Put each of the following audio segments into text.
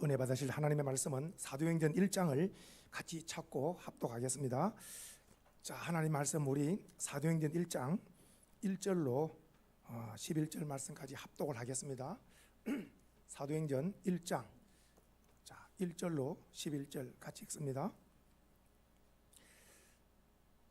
은혜 받으실 하나님의 말씀은 사도행전 1장을 같이 찾고 합독하겠습니다. 자, 하나님 말씀 우리 사도행전 1장 1절로 11절 말씀까지 합독을 하겠습니다. 사도행전 1장 1절로 11절 같이 읽습니다.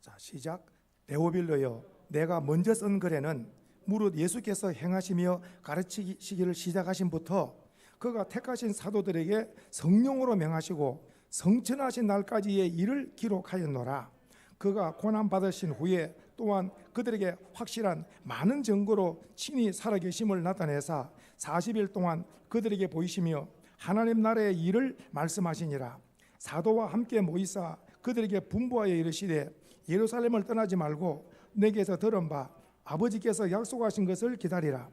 자, 시작. 데오빌로여, 내가 먼저 쓴 글에는 무릇 예수께서 행하시며 가르치시기를 시작하신부터 그가 택하신 사도들에게 성령으로 명하시고 성천하신 날까지의 일을 기록하였노라. 그가 고난 받으신 후에 또한 그들에게 확실한 많은 증거로 친히 살아계심을 나타내사 40일 동안 그들에게 보이시며 하나님 나라의 일을 말씀하시니라. 사도와 함께 모이사 그들에게 분부하여 이르시되 예루살렘을 떠나지 말고 내게서 들은 바 아버지께서 약속하신 것을 기다리라.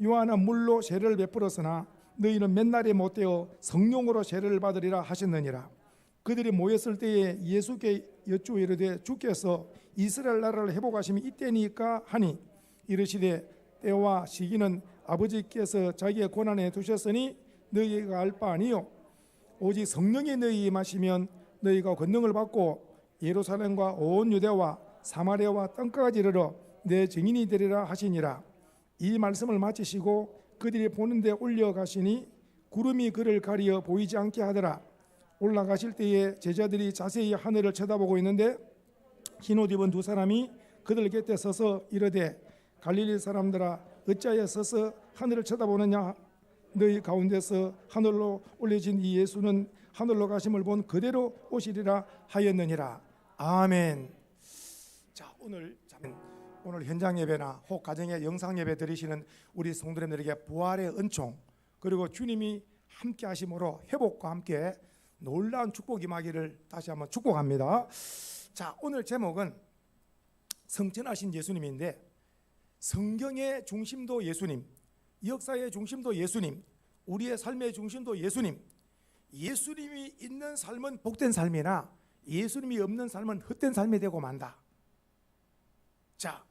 요한은 물로 세례를 베풀었으나 너희는 맨날에 못되어 성령으로 세례를 받으리라 하셨느니라. 그들이 모였을 때에 예수께 여쭈어 이르되 주께서 이스라엘 나라를 회복하심이 이때니까 하니 이르시되 때와 시기는 아버지께서 자기의 권한에 두셨으니 너희가 알 바 아니요 오직 성령이 너희에 임하시면 너희가 권능을 받고 예루살렘과 온 유대와 사마리아와 땅까지 이르러 내 증인이 되리라 하시니라. 이 말씀을 마치시고 그들이 보는 데 올려가시니 구름이 그를 가리어 보이지 않게 하더라. 올라가실 때에 제자들이 자세히 하늘을 쳐다보고 있는데 흰옷 입은 두 사람이 그들 곁에 서서 이르되 갈릴리 사람들아 어찌하여 서서 하늘을 쳐다보느냐. 너희 가운데서 하늘로 올려진 이 예수는 하늘로 가심을 본 그대로 오시리라 하였느니라. 아멘. 자, 오늘 현장 예배나 혹 가정의 영상 예배 드리시는 우리 성도님들에게 부활의 은총 그리고 주님이 함께 하심으로 회복과 함께 놀라운 축복이 임하기를 다시 한번 축복합니다. 자, 오늘 제목은 성천하신 예수님인데 성경의 중심도 예수님, 역사의 중심도 예수님, 우리의 삶의 중심도 예수님. 예수님이 있는 삶은 복된 삶이나 예수님이 없는 삶은 헛된 삶이 되고 만다. 자,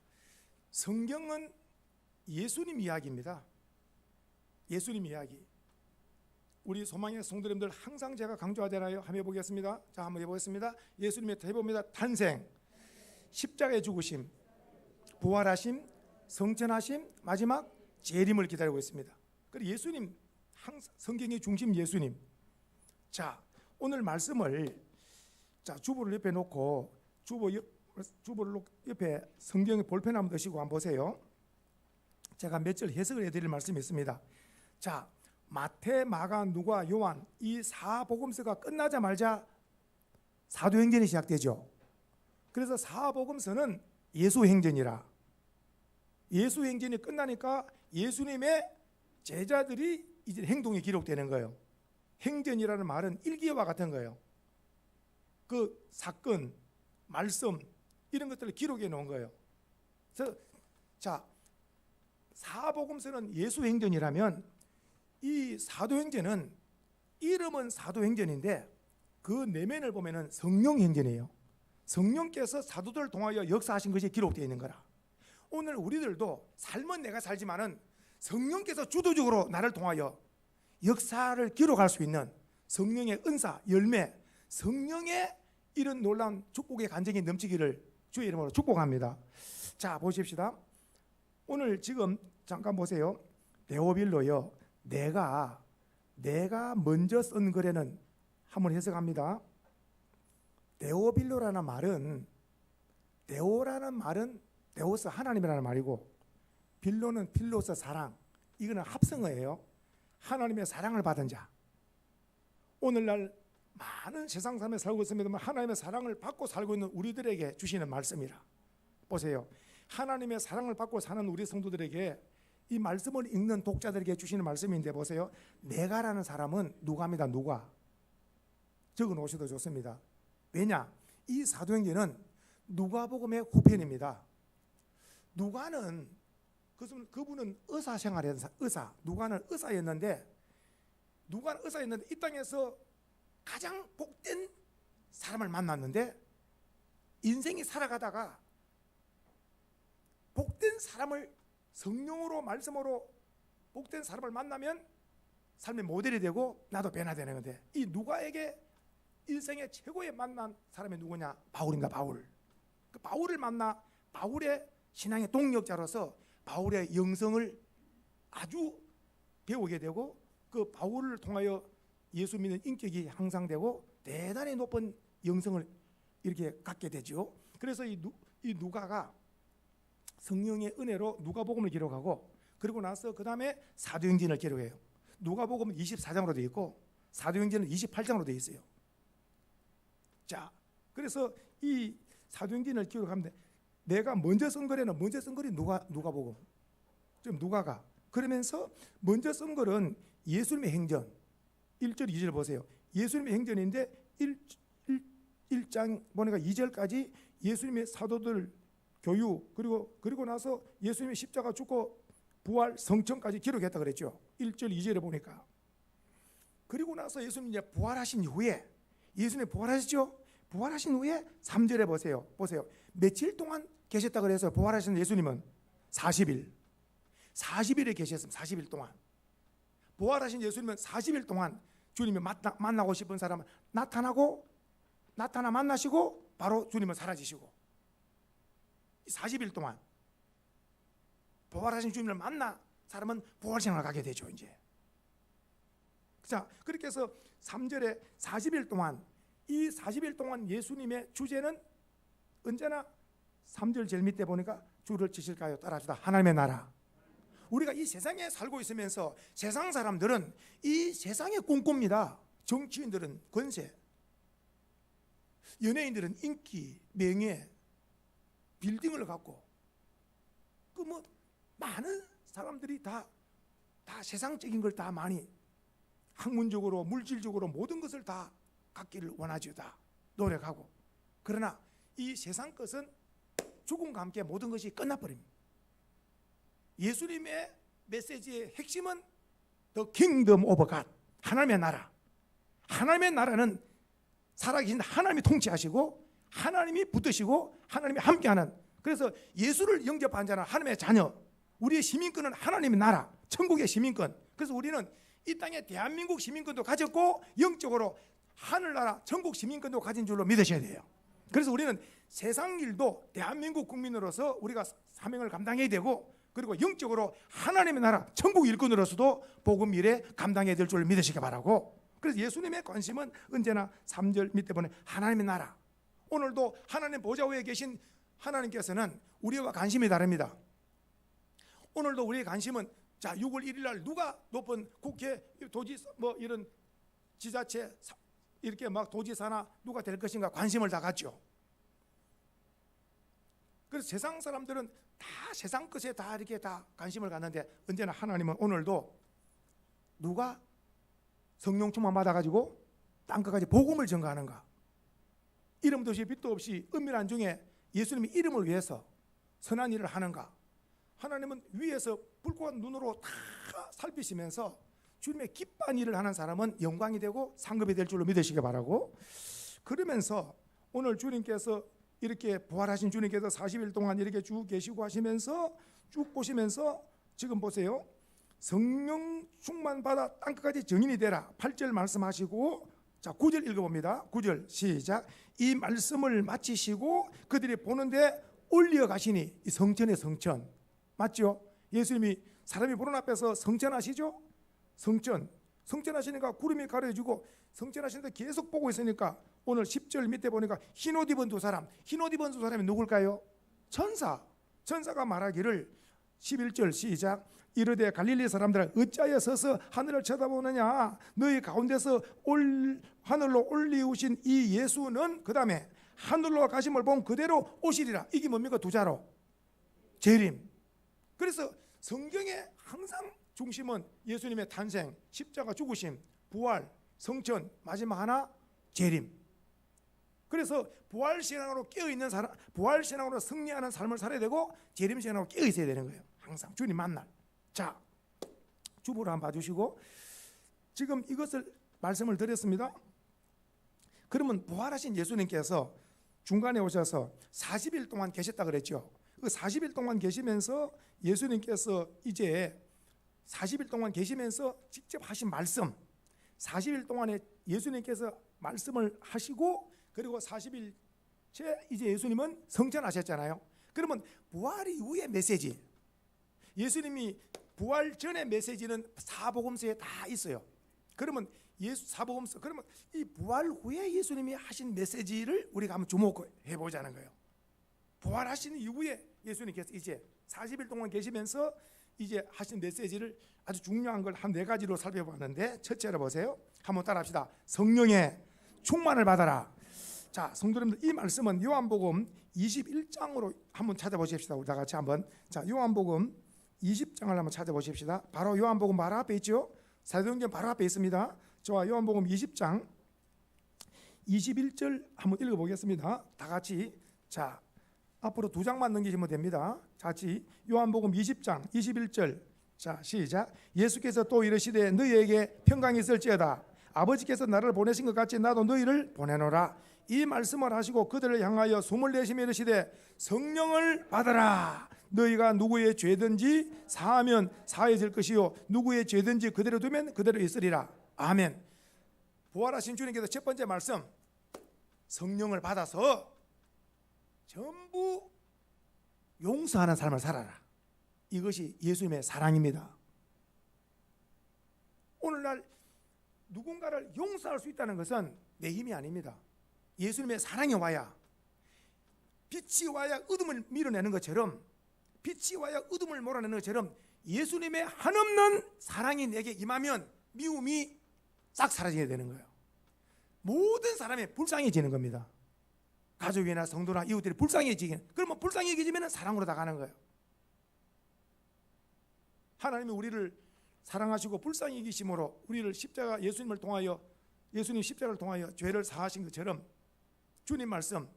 성경은 예수님 이야기입니다. 예수님 이야기. 우리 소망의 성도님들 항상 제가 강조하잖아요. 한번 해보겠습니다. 자, 한번 해보겠습니다. 예수님의 해봅니다. 탄생, 십자가의 죽으심, 부활하심, 성천하심, 마지막 재림을 기다리고 있습니다. 그리고 예수님, 항상 성경의 중심 예수님. 자, 오늘 말씀을 주보를 옆에 놓고 주보를 옆에 성경의 볼펜 한번 드시고 한번 보세요. 제가 몇 절 해석을 해드릴 말씀이 있습니다. 자, 마태, 마가, 누가, 요한 이 사복음서가 끝나자마자 사도행전이 시작되죠. 그래서 사복음서는 예수행전이라. 예수행전이 끝나니까 예수님의 제자들이 이제 행동이 기록되는 거예요. 행전이라는 말은 일기와 같은 거예요. 그 사건, 말씀 이런 것들을 기록해 놓은 거예요. 그래서 자, 사복음서는 예수행전이라면 이 사도행전은 이름은 사도행전인데 그 내면을 보면은 성령행전이에요. 성령께서 사도들을 통하여 역사하신 것이 기록되어 있는 거라. 오늘 우리들도 삶은 내가 살지만은 성령께서 주도적으로 나를 통하여 역사를 기록할 수 있는 성령의 은사, 열매, 성령의 이런 놀라운 축복의 간증이 넘치기를 주의 이름으로 축복합니다. 자, 보십시다. 오늘 지금 잠깐 보세요. 데오빌로여, 내가 먼저 쓴 글에는 한번 해석합니다. 데오빌로라는 말은 데오스 하나님이라는 말이고 빌로는 필로스 사랑. 이거는 합성어예요. 하나님의 사랑을 받은 자. 오늘날 많은 세상 삶에 살고 있습니다만 하나님의 사랑을 받고 살고 있는 우리들에게 주시는 말씀이라. 보세요. 하나님의 사랑을 받고 사는 우리 성도들에게 이 말씀을 읽는 독자들에게 주시는 말씀인데 보세요. 내가라는 사람은 누가입니다. 누가. 적어 놓으셔도 좋습니다. 왜냐? 이 사도행전은 누가복음의 후편입니다. 누가는 그분은 의사 생활했던 의사. 누가는 의사였는데 이 땅에서 가장 복된 사람을 만났는데 인생이 살아가다가 복된 사람을 성령으로 말씀으로 복된 사람을 만나면 삶의 모델이 되고 나도 변화되는 건데, 이 누가에게 일생의 최고의 만난 사람이 누구냐? 바울입니다. 바울. 그 바울을 만나 바울의 신앙의 동력자로서 바울의 영성을 아주 배우게 되고, 그 바울을 통하여 예수 믿는 인격이 향상되고 대단히 높은 영성을 이렇게 갖게 되죠. 그래서 이 누가가 성령의 은혜로 누가복음을 기록하고, 그리고 나서 그 다음에 사도행전을 기록해요. 누가복음은 24장으로 되어 있고 사도행전은 28장으로 되어 있어요. 자, 그래서 이 사도행전을 기록하면 내가 먼저 쓴 글에는 먼저 쓴 글이 누가복음, 좀 누가가, 그러면서 먼저 쓴 글은 예수님의 행전 1절 2절 보세요. 예수님의 행전인데 1장 보니까 2절까지 예수님의 사도들 교육, 그리고 나서 예수님의 십자가 죽고 부활 성천까지 기록했다 그랬죠. 1절 2절에 보니까. 그리고 나서 예수님 이제 부활하신 후에, 예수님 부활하셨죠? 부활하신 후에 3절에 보세요. 며칠 동안 계셨다 그래서 부활하신 예수님은 40일에 계셨습니다. 40일 동안. 부활하신 예수님은 40일 동안 주님이 만나고 싶은 사람은 나타나 만나시고 바로 주님은 사라지시고, 40일 동안 부활하신 주님을 만나 사람은 부활생활을 가게 되죠. 이제 자, 그렇게 해서 3절에 40일 동안, 이 40일 동안 예수님의 주제는 언제나 3절 제일 밑에 보니까 주를 치실까요? 따라주다. 하나님의 나라. 우리가 이 세상에 살고 있으면서 세상 사람들은 이 세상에 꿈꿉니다. 정치인들은 권세, 연예인들은 인기, 명예, 빌딩을 갖고, 그 뭐 많은 사람들이 다 세상적인 걸 다 많이 학문적으로 물질적으로 모든 것을 다 갖기를 원하죠. 다 노력하고. 그러나 이 세상 것은 죽음과 함께 모든 것이 끝나버립니다. 예수님의 메시지의 핵심은 The Kingdom of God, 하나님의 나라. 하나님의 나라는 살아계신 하나님이 통치하시고 하나님이 붙드시고 하나님이 함께하는, 그래서 예수를 영접한 자는 하나님의 자녀, 우리의 시민권은 하나님의 나라, 천국의 시민권. 그래서 우리는 이 땅에 대한민국 시민권도 가졌고 영적으로 하늘나라 천국 시민권도 가진 줄로 믿으셔야 돼요. 그래서 우리는 세상 일도 대한민국 국민으로서 우리가 사명을 감당해야 되고, 그리고 영적으로 하나님의 나라 천국 일꾼으로서도 복음 일에 감당해야 될 줄 믿으시기 바라고. 그래서 예수님의 관심은 언제나 3절 밑에 보면 하나님의 나라. 오늘도 하나님 보좌 위에 계신 하나님께서는 우리와 관심이 다릅니다. 오늘도 우리의 관심은, 자, 6월 1일 날 누가 높은 국회, 도지 뭐 이런 지자체 이렇게 막 도지사나 누가 될 것인가 관심을 다 갖죠. 그래서 세상 사람들은 다 세상 것에 다 이렇게 다 관심을 갖는데, 언제나 하나님은 오늘도 누가 성령 충만 받아가지고 땅끝까지 복음을 전가하는가, 이름도 없이 빛도 없이 은밀한 중에 예수님의 이름을 위해서 선한 일을 하는가, 하나님은 위에서 불꽃 눈으로 다 살피시면서 주님의 기뻐한 일을 하는 사람은 영광이 되고 상급이 될 줄로 믿으시기 바라고. 그러면서 오늘 주님께서 이렇게 부활하신 주님께서 40일 동안 이렇게 쭉 계시고 하시면서 쭉 보시면서 지금 보세요. 성령 충만 받아 땅끝까지 증인이 되라. 8절 말씀하시고, 자 9절 읽어봅니다. 9절 시작. 이 말씀을 마치시고 그들이 보는데 올려 가시니, 이 성천의 성천 맞죠? 예수님이 사람이 보는 앞에서 성천하시죠? 성천하시니까 구름이 가려주고, 성천하시는데 계속 보고 있으니까 오늘 10절 밑에 보니까 흰옷 입은 두 사람이 누굴까요? 천사가 말하기를 11절 시작. 이르되 갈릴리 사람들아 어찌하여 서서 하늘을 쳐다보느냐, 너희 가운데서 하늘로 올리우신 이 예수는, 그 다음에 하늘로 가심을 본 그대로 오시리라. 이게 뭡니까? 두자로 재림. 그래서 성경의 항상 중심은 예수님의 탄생, 십자가 죽으심, 부활, 성천, 마지막 하나 재림. 그래서 부활신앙으로 깨어있는 사람, 부활신앙으로 승리하는 삶을 살아야 되고 재림신앙으로 깨어있어야 되는 거예요. 항상 주님 만날. 자, 주보를 한번 봐주시고, 지금 이것을 말씀을 드렸습니다. 그러면 부활하신 예수님께서 중간에 오셔서 40일 동안 계셨다 그랬죠. 그 40일 동안 계시면서 예수님께서 이제 40일 동안 계시면서 직접 하신 말씀, 40일 동안에 예수님께서 말씀을 하시고 그리고 40일째 이제 예수님은 성천하셨잖아요. 그러면 부활 이후의 메시지, 예수님이 부활 전의 메시지는 사복음서에 다 있어요. 그러면 예수 사복음서, 그러면 이 부활 후에 예수님이 하신 메시지를 우리가 한번 주목해 보자는 거예요. 부활하신 이후에 예수님께서 이제 40일 동안 계시면서 이제 하신 메시지를 아주 중요한 걸 한 4가지로 살펴봤는데, 첫째로 보세요. 한번 따라합시다. 성령의 충만을 받아라. 자, 성도님들, 이 말씀은 요한복음 21장으로 한번 찾아보십시다. 우리 다 같이 한번. 자, 요한복음 20장을 한번 찾아보십시다. 바로 요한복음 바로 앞에 있죠. 사도행전 바로 앞에 있습니다. 저와 요한복음 20장 21절 한번 읽어보겠습니다. 다 같이. 자, 앞으로 2장만 넘기시면 됩니다. 같이 요한복음 20장 21절. 자, 시작. 예수께서 또 이르시되 너희에게 평강이 있을지어다. 아버지께서 나를 보내신 것 같이 나도 너희를 보내노라. 이 말씀을 하시고 그들을 향하여 숨을 내쉬며 이르시되 성령을 받아라. 너희가 누구의 죄든지 사하면 사해질 것이요 누구의 죄든지 그대로 두면 그대로 있으리라. 아멘. 부활하신 주님께서 첫 번째 말씀, 성령을 받아서 전부 용서하는 삶을 살아라. 이것이 예수님의 사랑입니다. 오늘날 누군가를 용서할 수 있다는 것은 내 힘이 아닙니다. 예수님의 사랑이 와야, 빛이 와야 어둠을 밀어내는 것처럼, 빛이 와야 어둠을 몰아내는 것처럼 예수님의 한없는 사랑이 내게 임하면 미움이 싹 사라지게 되는 거예요. 모든 사람이 불쌍해지는 겁니다. 가족이나 성도나 이웃들이 불쌍해지긴, 그러면 불쌍해지면 사랑으로 다가는 거예요. 하나님이 우리를 사랑하시고 불쌍히 여기심으로 우리를 십자가, 예수님을 통하여, 예수님 십자가를 통하여 죄를 사하신 것처럼 주님 말씀,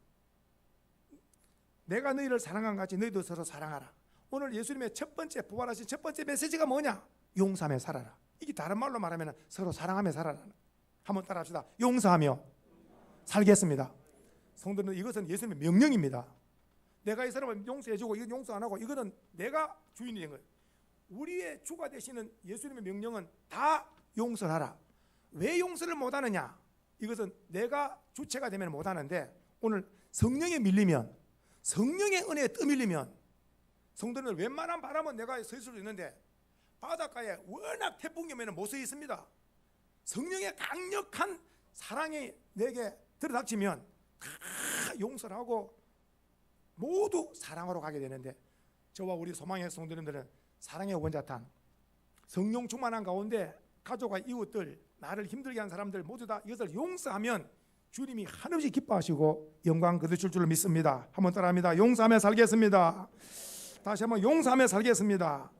내가 너희를 사랑한 같이 너희도 서로 사랑하라. 오늘 예수님의 첫 번째, 부활하신 첫 번째 메시지가 뭐냐? 용서하며 살아라. 이게 다른 말로 말하면 서로 사랑하며 살아라. 한번 따라합시다. 용서하며 살겠습니다. 성도는, 이것은 예수님의 명령입니다. 내가 이 사람을 용서해주고 이건 용서 안 하고, 이거는 내가 주인이 된 거예요. 우리의 주가 되시는 예수님의 명령은 다 용서하라. 왜 용서를 못하느냐? 이것은 내가 주체가 되면 못하는데, 오늘 성령에 밀리면, 성령의 은혜에 떠밀리면, 성도는 웬만한 바람은 내가 서 있을 수 있는데 바닷가에 워낙 태풍이 오면 못 서 있습니다. 성령의 강력한 사랑이 내게 들어닥치면 다 용서를 하고 모두 사랑으로 가게 되는데, 저와 우리 소망의 성도님들은 사랑의 원자탄, 성령 충만한 가운데 가족과 이웃들, 나를 힘들게 한 사람들 모두 다 이것을 용서하면 주님이 한없이 기뻐하시고 영광 거두실 줄로 믿습니다. 한번 따라합니다. 용서하며 살겠습니다. 다시 한번 용서하며 살겠습니다.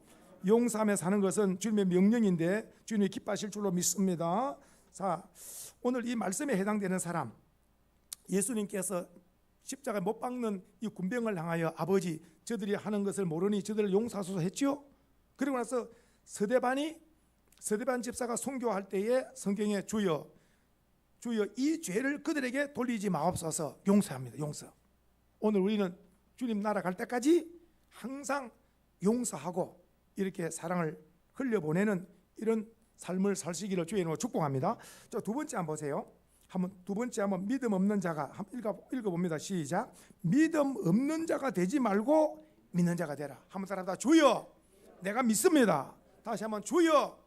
용서하며 사는 것은 주님의 명령인데 주님이 기뻐하실 줄로 믿습니다. 자, 오늘 이 말씀에 해당되는 사람, 예수님께서 십자가에 못 박는 이 군병을 향하여 아버지, 저들이 하는 것을 모르니 저들을 용서하소서 했죠. 그리고 나서 서대반 집사가 순교할 때에 성경에 주여 이 죄를 그들에게 돌리지 마옵소서, 용서합니다. 용서. 오늘 우리는 주님 나라 갈 때까지 항상 용서하고 이렇게 사랑을 흘려보내는 이런 삶을 살시기를 주의 이름으로 축복합니다. 자, 두 번째 한번 보세요. 두 번째 한번 믿음 없는 자가, 한번 읽어봅니다. 시작. 믿음 없는 자가 되지 말고 믿는 자가 되라. 한번 따라합니다. 주여 내가 믿습니다. 다시 한번 주여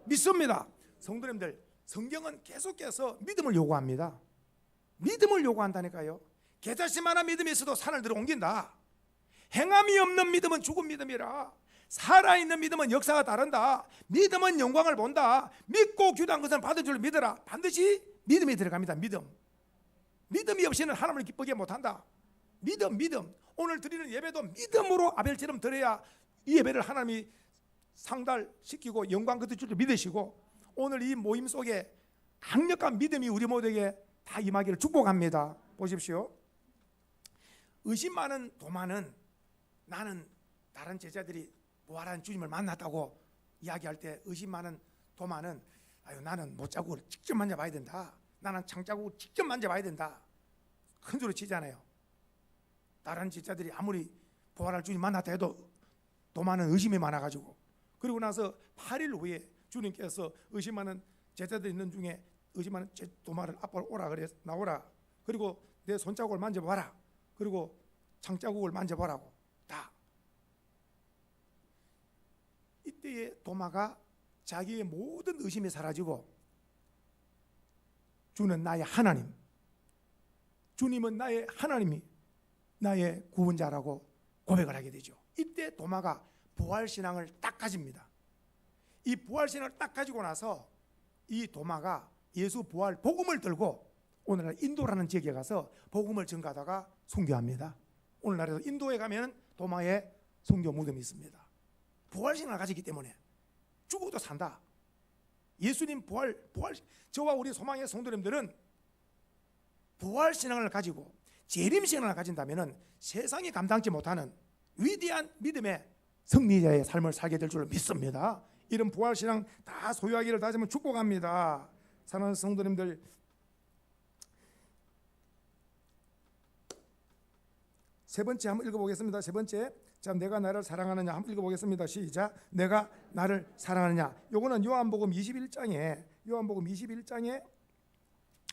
믿습니다. 성도님들, 성경은 계속해서 믿음을 요구합니다. 믿음을 요구한다니까요. 개자씨만한 믿음이 있어도 산을 들어 옮긴다. 행함이 없는 믿음은 죽은 믿음이라. 살아있는 믿음은 역사가 다른다. 믿음은 영광을 본다. 믿고 기도한 것은 받을 줄 믿어라. 반드시 믿음이 들어갑니다. 믿음이 없이는 하나님을 기쁘게 못한다. 믿음. 오늘 드리는 예배도 믿음으로 아벨처럼 드려야 이 예배를 하나님이 상달시키고 영광 거둘 줄 믿으시고, 오늘 이 모임 속에 강력한 믿음이 우리 모두에게 다 임하기를 축복합니다. 보십시오. 의심 많은 도마는, 나는 다른 제자들이 부활한 주님을 만났다고 이야기할 때 의심 많은 도마는, 아유 나는 못자국을 직접 만져봐야 된다. 나는 창자국을 직접 만져봐야 된다. 큰 소리 치잖아요. 다른 제자들이 아무리 부활할 주님 만났다 해도 도마는 의심이 많아가지고 그리고 나서 8일 후에 주님께서 의심하는 제자들 있는 중에 의심하는 도마를 앞으로 오라 그래 나오라. 그리고 내 손자국을 만져봐라. 그리고 창자국을 만져보라고. 다. 이때에 도마가 자기의 모든 의심이 사라지고 주는 나의 하나님, 주님은 나의 하나님이 나의 구원자라고 고백을 하게 되죠. 이때 도마가 부활신앙을 딱 가집니다. 이 부활신앙을 딱 가지고 나서 이 도마가 예수 부활 복음을 들고 오늘날 인도라는 지역에 가서 복음을 전가하다가 순교합니다. 오늘날에도 인도에 가면 도마의 순교 무덤이 있습니다. 부활신앙을 가지기 때문에 죽어도 산다. 예수님 부활 저와 우리 소망의 성도님들은 부활신앙을 가지고 재림신앙을 가진다면 세상이 감당치 못하는 위대한 믿음의 승리자의 삶을 살게 될 줄 믿습니다. 이런 부활신앙 다 소유하기를 다시 한번 축복합니다. 사랑하는 성도님들, 세 번째 한번 읽어보겠습니다. 세 번째, 자, 내가 나를 사랑하느냐 한번 읽어보겠습니다. 시작. 내가 나를 사랑하느냐. 요거는 요한복음 21장에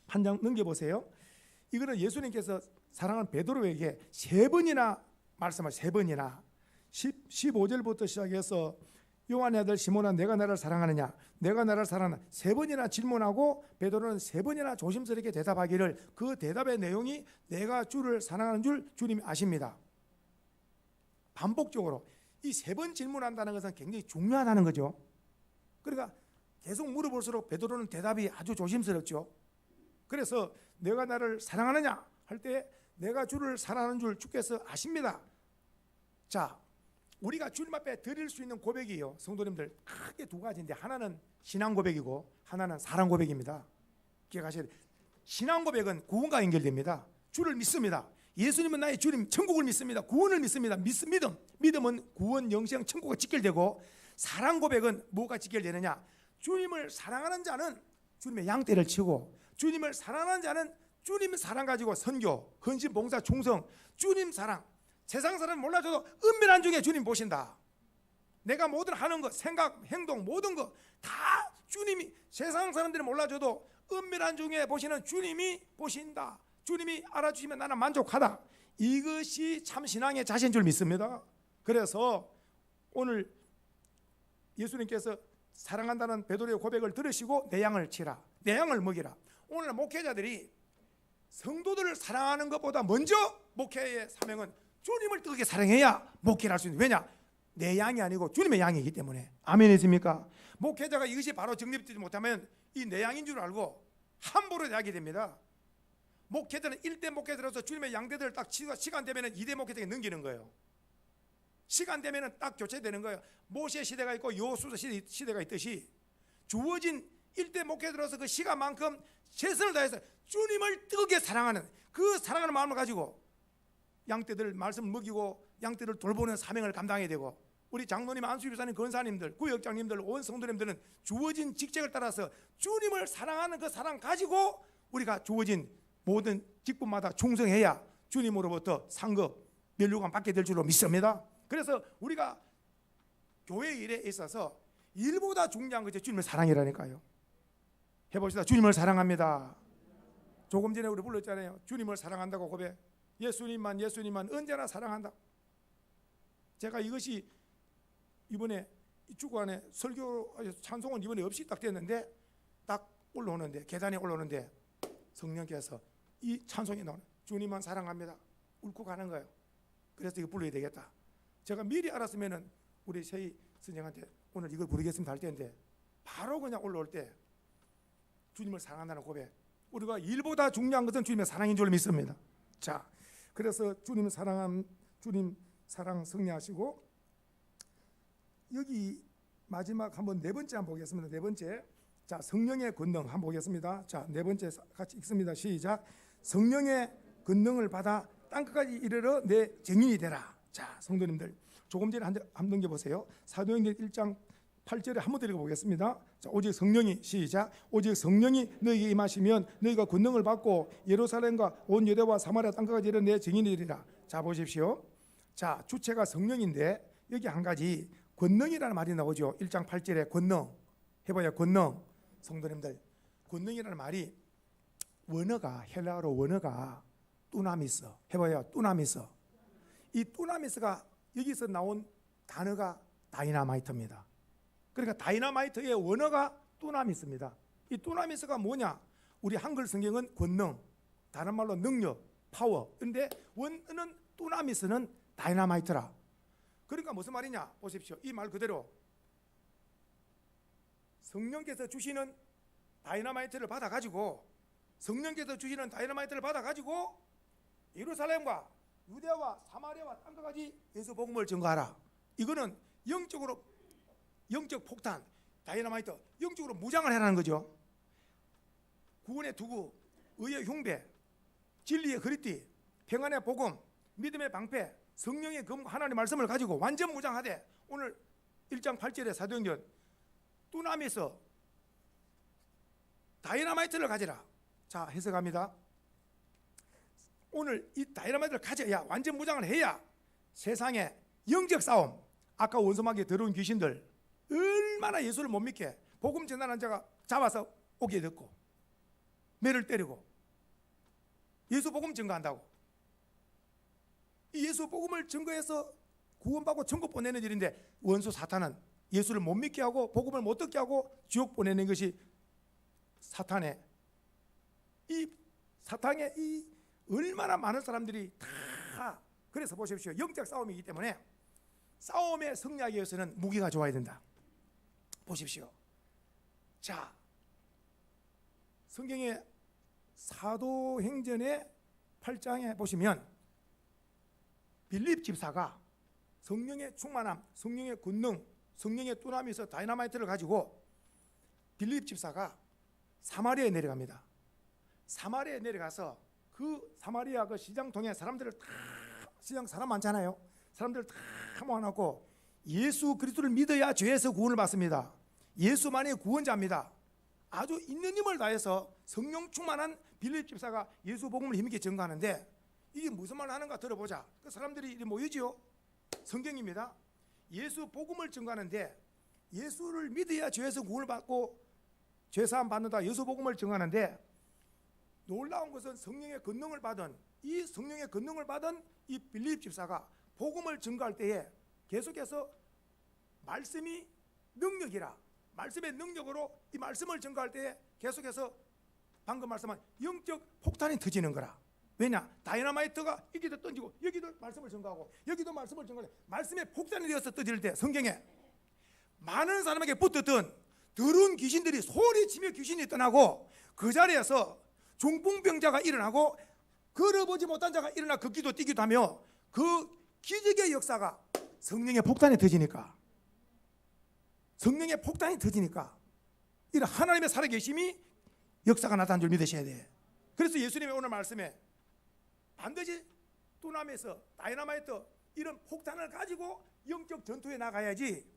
한 장 넘겨보세요. 이거는 예수님께서 사랑하는 베드로에게 세 번이나 말씀하신 세 번이나 15절부터 시작해서 요한의 아들 시몬아 내가 나를 사랑하느냐, 내가 나를 사랑하느냐 세 번이나 질문하고 베드로는 세 번이나 조심스럽게 대답하기를 그 대답의 내용이 내가 주를 사랑하는 줄 주님이 아십니다. 반복적으로 이 세 번 질문한다는 것은 굉장히 중요하다는 거죠. 그러니까 계속 물어볼수록 베드로는 대답이 아주 조심스럽죠. 그래서 내가 나를 사랑하느냐 할 때 내가 주를 사랑하는 줄 주께서 아십니다. 자, 우리가 주님 앞에 드릴 수 있는 고백이요, 성도님들 크게 두 가지인데 하나는 신앙 고백이고 하나는 사랑 고백입니다. 기억하셔야 돼요. 신앙 고백은 구원과 연결됩니다. 주를 믿습니다. 예수님은 나의 주님, 천국을 믿습니다. 구원을 믿습니다. 믿음은 구원, 영생, 천국과 직결되고, 사랑 고백은 뭐가 직결되느냐, 주님을 사랑하는 자는 주님의 양떼를 치고, 주님을 사랑하는 자는 주님 사랑 가지고 선교, 헌신, 봉사, 충성, 주님 사랑. 세상 사람 몰라줘도 은밀한 중에 주님 보신다. 내가 모든 하는 것, 생각, 행동 모든 것 다 주님이, 세상 사람들이 몰라줘도 은밀한 중에 보시는 주님이 보신다. 주님이 알아주시면 나는 만족하다. 이것이 참 신앙의 자세인 줄 믿습니다. 그래서 오늘 예수님께서 사랑한다는 베드로의 고백을 들으시고 내 양을 치라, 내 양을 먹이라. 오늘 목회자들이 성도들을 사랑하는 것보다 먼저 목회의 사명은 주님을 뜨겁게 사랑해야 목회를 할 수 있는. 왜냐? 내 양이 아니고 주님의 양이기 때문에. 아멘이십니까? 목회자가 이것이 바로 정립되지 못하면 이 내 양인 줄 알고 함부로 대하게 됩니다. 목회자는 1대 목회자로서 주님의 양대들을 딱 시간 되면 2대 목회자에게 넘기는 거예요. 시간 되면 딱 교체되는 거예요. 모세 시대가 있고 여호수아 시대가 있듯이 주어진 1대 목회자로서 그 시간만큼 최선을 다해서 주님을 뜨겁게 사랑하는 그 사랑하는 마음을 가지고 양떼들 말씀을 먹이고 양떼를 돌보는 사명을 감당해야 되고, 우리 장로님, 안수집사님, 권사님들, 구역장님들, 온 성도님들은 주어진 직책을 따라서 주님을 사랑하는 그 사랑 가지고 우리가 주어진 모든 직분마다 충성해야 주님으로부터 상급, 면류관 받게 될 줄로 믿습니다. 그래서 우리가 교회 일에 있어서 일보다 중요한 것이 주님의 사랑이라니까요. 해봅시다. 주님을 사랑합니다. 조금 전에 우리 불렀잖아요. 주님을 사랑한다고 고백. 예수님만 언제나 사랑한다. 제가 이것이 이번에 주간에 설교 찬송은 이번에 없이 딱 됐는데, 딱 올라오는데, 계단에 올라오는데 성령께서 이 찬송이 나오는, 주님만 사랑합니다, 울고 가는 거예요. 그래서 이거 불러야 되겠다. 제가 미리 알았으면은 우리 세희 선생한테 오늘 이걸 부르겠습니다 할 텐데, 바로 그냥 올라올 때 주님을 사랑한다는 고백. 우리가 일보다 중요한 것은 주님의 사랑인 줄 믿습니다. 자, 그래서 주님 사랑한 주님 사랑 승리하시고, 여기 마지막 한번 네 번째 한번 보겠습니다. 네 번째, 자, 성령의 권능 한번 보겠습니다. 자, 네 번째 같이 읽습니다. 시작. 성령의 권능을 받아 땅끝까지 이르러 내 증인이 되라. 자, 성도님들 조금 전에 한번 넘겨보세요. 사도행전 1장 8절에 한번 더 읽어보겠습니다. 자, 오직 성령이, 시작. 오직 성령이 너희에게 임하시면 너희가 권능을 받고 예루살렘과 온 유대와 사마리아 땅끝까지 이르러 내 증인이 되리라. 자, 보십시오. 자, 주체가 성령인데 여기 한 가지 권능이라는 말이 나오죠. 1장 8절에 권능 해봐요. 권능. 성도님들, 권능이라는 말이 원어가 헬라어로 원어가 뚜나미스 해봐요. 뚜나미스. 이 뚜나미스가 여기서 나온 단어가 다이나마이트입니다. 그러니까 다이나마이트의 원어가 뚜나미스입니다. 이 뚜나미스가 뭐냐? 우리 한글 성경은 권능, 다른 말로 능력, 파워. 그런데 원어는 뚜나미스는 다이나마이트라. 그러니까 무슨 말이냐? 보십시오. 이 말 그대로 성령께서 주시는 다이나마이트를 받아가지고 예루살렘과 유대와 사마리아와 땅끝까지 예수 복음을 전가하라. 이거는 영적 폭탄, 다이나마이트, 영적으로 무장을 해라는 거죠. 구원의 투구, 의의 흉배, 진리의 그리띠, 평안의 복음, 믿음의 방패, 성령의 검, 하나님의 말씀을 가지고 완전 무장하되, 오늘 1장 8절에 사도행전 뚜나미에서 다이나마이트를 가지라. 자, 해석합니다. 오늘 이 다이나마이트를 가져야, 완전 무장을 해야 세상에 영적 싸움, 아까 원소마귀에 들어온 귀신들 얼마나 예수를 못 믿게 복음 전하는 자가 잡아서 오게 됐고 매를 때리고 예수 복음 증거한다고. 이 예수 복음을 증거해서 구원받고 천국 보내는 일인데, 원수 사탄은 예수를 못 믿게 하고 복음을 못 듣게 하고 지옥 보내는 것이 사탄의 이 얼마나 많은 사람들이 다. 그래서 보십시오. 영적 싸움이기 때문에 싸움에 승리하기 위해서는 무기가 좋아야 된다. 보십시오. 자, 성경의 사도행전의 8장에 보시면 빌립 집사가 성령의 충만함, 성령의 권능, 성령의 뚜나미에서 다이나마이트를 가지고 빌립 집사가 사마리아에 내려갑니다. 사마리아에 내려가서 그 사마리아 그 시장통에 사람들을 다, 시장 사람 많잖아요. 사람들을 다 모아놓고 예수 그리스도를 믿어야 죄에서 구원을 받습니다. 예수만이 구원자입니다. 아주 있는 힘을 다해서 성령 충만한 빌립 집사가 예수 복음을 힘있게 전가하는데, 이게 무슨 말 하는가 들어보자. 그 사람들이 모이지요. 성경입니다. 예수 복음을 전가하는데, 예수를 믿어야 죄에서 구원을 받고 죄사함 받는다. 예수 복음을 전가하는데, 놀라운 것은 성령의 권능을 받은 이 빌립 집사가 복음을 전가할 때에 계속해서 말씀이 능력이라, 말씀의 능력으로 이 말씀을 전가할 때에 계속해서 방금 말씀한 영적 폭탄이 터지는 거라. 왜냐? 다이나마이트가 여기도 던지고 여기도 말씀을 전가하고 여기도 말씀을 전가하고 말씀의 폭탄이 되어서 터질 때, 성경에 많은 사람에게 붙었던 더러운 귀신들이 소리치며 귀신이 떠나고, 그 자리에서 중풍병자가 일어나고 걸어보지 못한 자가 일어나 걷기도 뛰기도 하며, 그 기적의 역사가 성령의 폭탄이 터지니까, 이런 하나님의 살아계심이 역사가 나타난 줄 믿으셔야 돼. 그래서 예수님의 오늘 말씀에 반드시 뚜나미에서 다이나마이트 이런 폭탄을 가지고 영적 전투에 나가야지,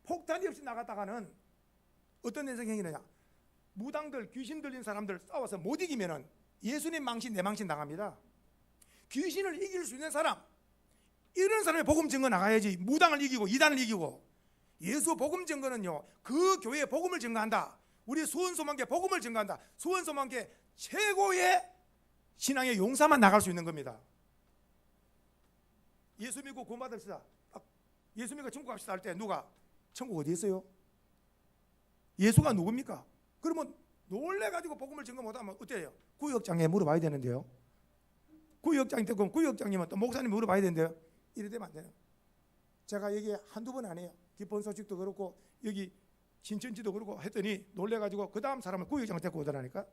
폭탄이 없이 나갔다가는 어떤 현상이 생기느냐? 무당들, 귀신 들린 사람들 싸워서 못 이기면은 예수님 망신, 내 망신 당합니다. 귀신을 이길 수 있는 사람, 이런 사람의 복음 증거 나가야지. 무당을 이기고 이단을 이기고. 예수 복음 증거는요, 그 교회에 복음을 증거한다. 우리 수원소망교회 복음을 증거한다. 수원소망교회 최고의 신앙의 용사만 나갈 수 있는 겁니다. 예수 믿고 구원받읍시다. 예수 믿고 천국 갑시다 할 때 누가 천국 어디 있어요? 예수가 누굽니까? 그러면 놀래가지고 복음을 증거 못하면 어때요? 구역장에 물어봐야 되는데요. 구역장이 되고 구역장님은 또 목사님 물어봐야 되는데요. 이래 되면 안 돼요. 제가 여기 한두 번 안 해요. 기쁜 소식도 그렇고 여기 신천지도 그렇고 했더니 놀래가지고 그 다음 사람을 구역장을 데리고 오더라니까.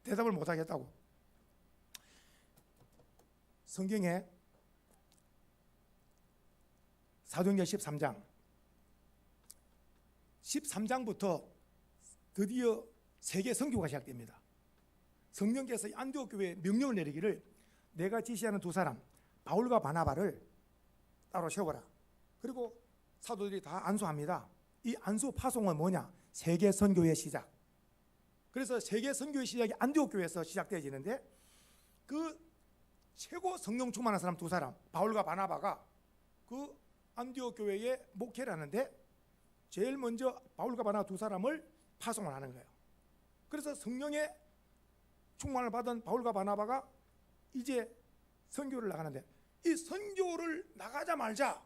대답을 못하겠다고. 성경에 사도행전 13장부터 드디어 세계 선교가 시작됩니다. 성령께서 안디옥 교회에 명령을 내리기를, 내가 지시하는 두 사람 바울과 바나바를 따로 세워라. 그리고 사도들이 다 안수합니다. 이 안수 파송은 뭐냐? 세계 선교의 시작. 그래서 세계 선교의 시작이 안디옥 교회에서 시작되어지는데, 그 최고 성령 충만한 사람 두 사람 바울과 바나바가 그 안디옥 교회에 목회를 하는데 제일 먼저 바울과 바나바 두 사람을 파송을 하는 거예요. 그래서 성령의 충만을 받은 바울과 바나바가 이제 선교를 나가는데, 이 선교를 나가자마자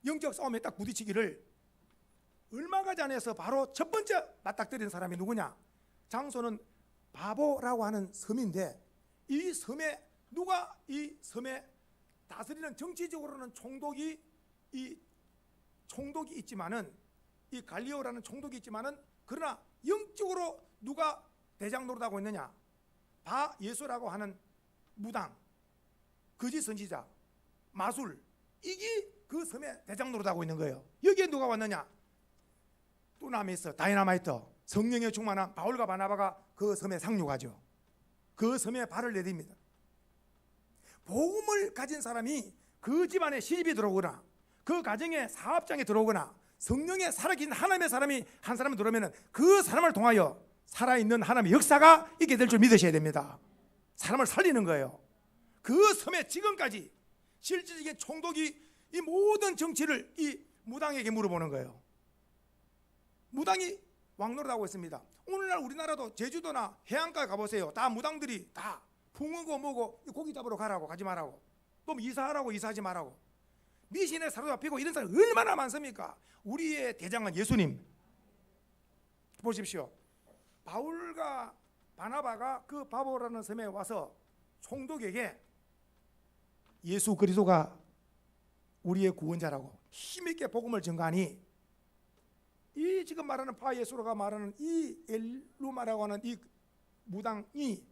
영적 싸움에 딱 부딪히기를 얼마 가지 않아서 바로 첫 번째 맞닥뜨린 사람이 누구냐? 장소는 바보라고 하는 섬인데, 이 섬에 누가 이 섬에 다스리는, 정치적으로는 총독이 있지만은, 이 갈리오라는 총독이 있지만은, 그러나 영적으로 누가 대장 노릇하고 있느냐? 바 예수라고 하는 무당, 거짓 선지자, 마술, 이게 그 섬에 대장 노릇하고 있는 거예요. 여기에 누가 왔느냐? 두나미스, 다이나마이트, 성령의 충만한 바울과 바나바가 그 섬에 상륙하죠. 그 섬에 발을 내딛니다. 복음을 가진 사람이 그 집안에 시집이 들어오거나 그 가정에 사업장에 들어오거나 성령에 살아계신 하나님의 사람이 한 사람이 들어오면 그 사람을 통하여 살아있는 하나님의 역사가 있게 될 줄 믿으셔야 됩니다. 사람을 살리는 거예요. 그 섬에 지금까지 실질적인 총독이 이 모든 정치를 이 무당에게 물어보는 거예요. 무당이 왕노릇하고 있습니다. 오늘날 우리나라도 제주도나 해안가 가보세요. 다 무당들이 다 풍어고 뭐고 고기 잡으러 가라고, 가지 말라고, 또 이사하라고, 이사하지 말라고, 미신에 사로잡히고 이런 사람이 얼마나 많습니까? 우리의 대장은 예수님. 보십시오. 바울과 바나바가 그 바보라는 섬에 와서 총독에게 예수 그리스도가 우리의 구원자라고 힘있게 복음을 전가하니, 이 지금 말하는 바 예수로가 말하는 이 엘루마라고 하는 이 무당이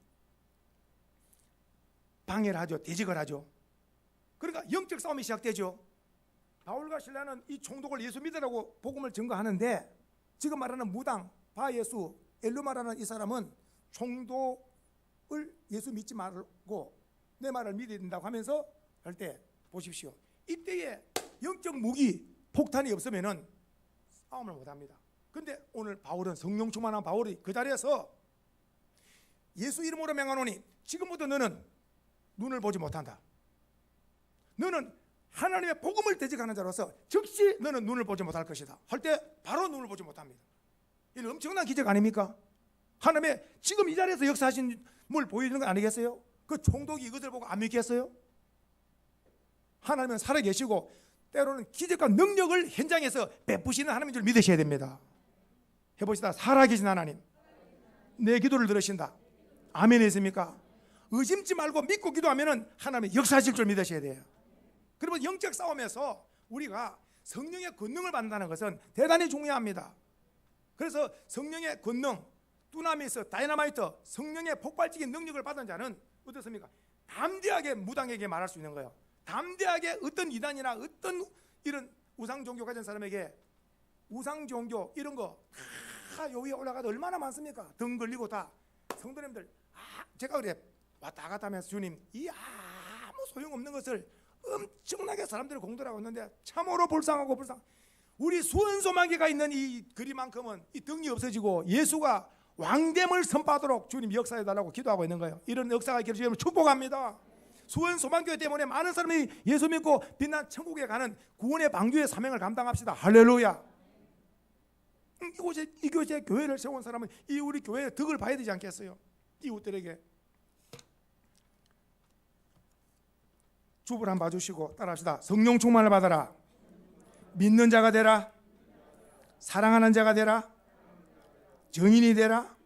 방해를 하죠. 대적을 하죠. 그러니까 영적 싸움이 시작되죠. 바울과 실라는 이 총독을 예수 믿으라고 복음을 전가하는데, 지금 말하는 무당 바 예수 엘루마라는 이 사람은 총독을 예수 믿지 말고 내 말을 믿어야 된다고 하면서 할 때, 보십시오. 이때에 영적 무기 폭탄이 없으면은 싸움을 못합니다. 근데 오늘 바울은, 성령 충만한 바울이 그 자리에서 예수 이름으로 명하노니 지금부터 너는 눈을 보지 못한다. 너는 하나님의 복음을 대적하는 자로서 즉시 너는 눈을 보지 못할 것이다 할 때 바로 눈을 보지 못합니다. 이는 엄청난 기적 아닙니까? 하나님의 지금 이 자리에서 역사하신 뭘 보여주는 거 아니겠어요? 그 총독이 이것을 보고 안 믿겠어요? 하나님은 살아계시고 때로는 기적과 능력을 현장에서 베푸시는 하나님인 줄 믿으셔야 됩니다. 해보시다. 살아계신 하나님, 내 기도를 들으신다. 아멘 했습니까? 의심치 말고 믿고 기도하면 하나님이 역사하실 줄 믿으셔야 돼요. 그러면 영적 싸움에서 우리가 성령의 권능을 받는다는 것은 대단히 중요합니다. 그래서 성령의 권능, 두나미스, 다이나마이트, 성령의 폭발적인 능력을 받은 자는 어떻습니까? 담대하게 무당에게 말할 수 있는 거예요. 담대하게 어떤 이단이나 어떤 이런 우상 종교 가진 사람에게, 우상 종교 이런 거 다 요 위에 올라가도 얼마나 많습니까? 등 걸리고 다. 성도님들, 제가 그래 왔다 갔다 하면서 주님, 이 아무 소용없는 것을 엄청나게 사람들이 공들하고 있는데 참으로 불쌍하고 우리 수원소망교가 있는 이 거리만큼은 이 등이 없어지고 예수가 왕됨을 선포하도록 주님 역사해달라고 기도하고 있는 거예요. 이런 역사가 있기를 주님을 축복합니다. 수원소망교회 때문에 많은 사람이 예수 믿고 빛난 천국에 가는 구원의 방주의 사명을 감당합시다. 할렐루야. 이곳에 교회를 세운 사람은 이 우리 교회의 덕을 봐야 되지 않겠어요? 이웃들에게 주부를 한번 봐주시고 따라합시다. 성령 충만을 받아라. 믿는 자가 되라. 사랑하는 자가 되라. 정인이 되라.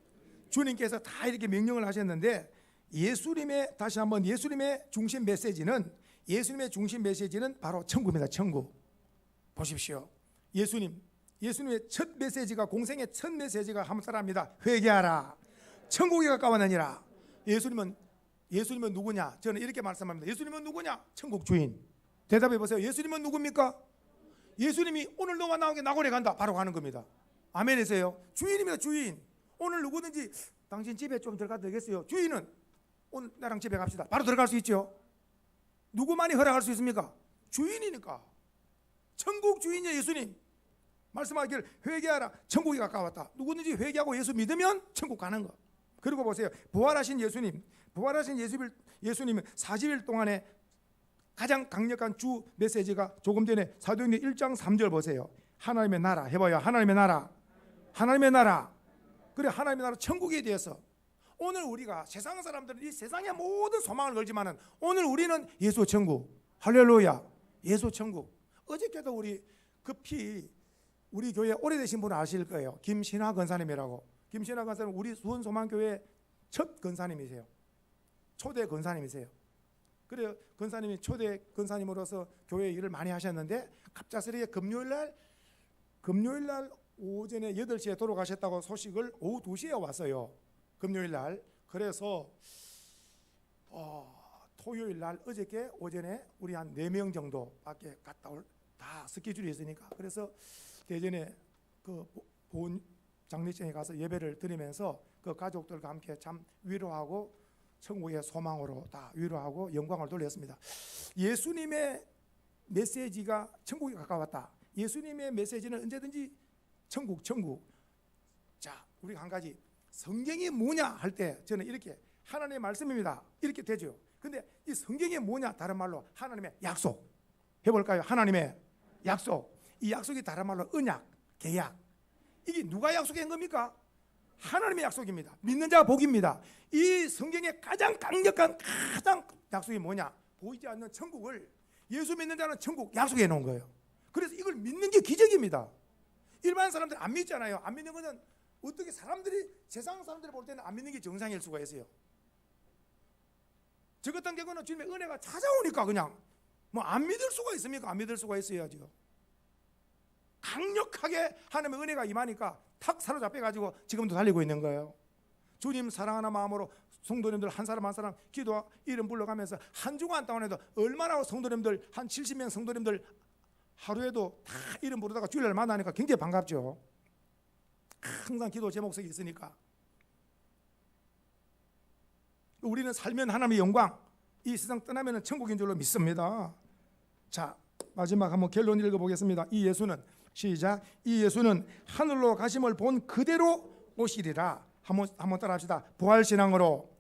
주님께서 다 이렇게 명령을 하셨는데, 예수님의, 다시 한번 예수님의 중심 메시지는, 예수님의 중심 메시지는 바로 천국입니다. 천국. 보십시오. 예수님의 첫 메시지가, 공생의 첫 메시지가 한사람입니다. 회개하라. 천국이 가까웠느니라. 예수님은 누구냐? 저는 이렇게 말씀합니다. 예수님은 누구냐? 천국 주인. 대답해 보세요. 예수님은 누굽니까? 예수님이 오늘 너와 나에게 낙원에 간다. 바로 가는 겁니다. 아멘 하세요. 주인입니다. 주인. 오늘 누구든지 당신 집에 좀 들어가도 되겠어요? 주인은 오늘 나랑 집에 갑시다. 바로 들어갈 수 있죠. 누구만이 허락할 수 있습니까? 주인이니까. 천국 주인이에요. 예수님 말씀하기를 회개하라. 천국이 가까웠다. 누구든지 회개하고 예수 믿으면 천국 가는 거. 그리고 보세요. 부활하신 예수님은 40일 동안에 가장 강력한 주 메시지가 조금 전에 사도행전 1장 3절 보세요. 하나님의 나라 해봐요. 하나님의 나라. 하나님의 나라. 그래, 하나님의 나라 천국에 대해서 오늘 우리가 세상 사람들은 이 세상의 모든 소망을 걸지만은 오늘 우리는 예수 천국. 할렐루야. 예수 천국. 어저께도 우리 급히 우리 교회 오래되신 분 아실 거예요. 김신하 권사님이라고. 김신하 권사님 우리 수원소망교회 첫 권사님이세요. 초대 권사님이세요. 그래요. 권사님이 초대 권사님으로서 교회 일을 많이 하셨는데 갑작스레 금요일날 오전에 8시에 돌아가셨다고 소식을 오후 2시에 왔어요. 금요일날. 그래서 토요일날 어저께 오전에 우리 한 4명 정도밖에 갔다 올 다 스케줄이 있으니까 그래서 대전에 그 보훈 장례식장에 가서 예배를 드리면서 그 가족들과 함께 참 위로하고 천국의 소망으로 다 위로하고 영광을 돌렸습니다. 예수님의 메시지가 천국에 가까웠다. 예수님의 메시지는 언제든지 천국. 자, 우리가 한 가지 성경이 뭐냐 할 때 저는 이렇게 하나님의 말씀입니다. 이렇게 되죠. 근데 이 성경이 뭐냐 다른 말로 하나님의 약속 해볼까요? 하나님의 약속. 이 약속이 다른 말로 언약, 계약. 이게 누가 약속한 겁니까? 하나님의 약속입니다. 믿는 자가 복입니다. 이 성경의 가장 강력한 약속이 뭐냐? 보이지 않는 천국을 예수 믿는 자는 천국 약속해 놓은 거예요. 그래서 이걸 믿는 게 기적입니다. 일반 사람들 안 믿잖아요. 안 믿는 거는 어떻게 세상 사람들이 볼 때는 안 믿는 게 정상일 수가 있어요. 저 같은 경우는 주님의 은혜가 찾아오니까 그냥 뭐 안 믿을 수가 있습니까? 안 믿을 수가 있어야죠. 강력하게 하나님의 은혜가 임하니까 탁 사로잡혀가지고 지금도 달리고 있는 거예요. 주님 사랑하는 마음으로 성도님들 한 사람 한 사람 기도 이름 불러가면서 한 주간 동안에도 얼마나 성도님들 한 70명 성도님들 하루에도 다 이름 부르다가 주일날 만나니까 굉장히 반갑죠. 항상 기도 제목석이 있으니까. 우리는 살면 하나님의 영광, 이 세상 떠나면 천국인 줄로 믿습니다. 자, 마지막 한번 결론 읽어보겠습니다. 이 예수는 시작. 이 예수는 하늘로 가심을 본 그대로 오시리라. 한번 따라합시다. 부활신앙으로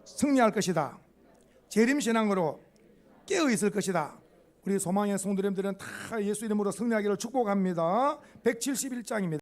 승리할 것이다. 재림신앙으로 깨어 있을 것이다. 우리 소망의 성도님들은 다 예수 이름으로 승리하기를 축복합니다. 171장입니다.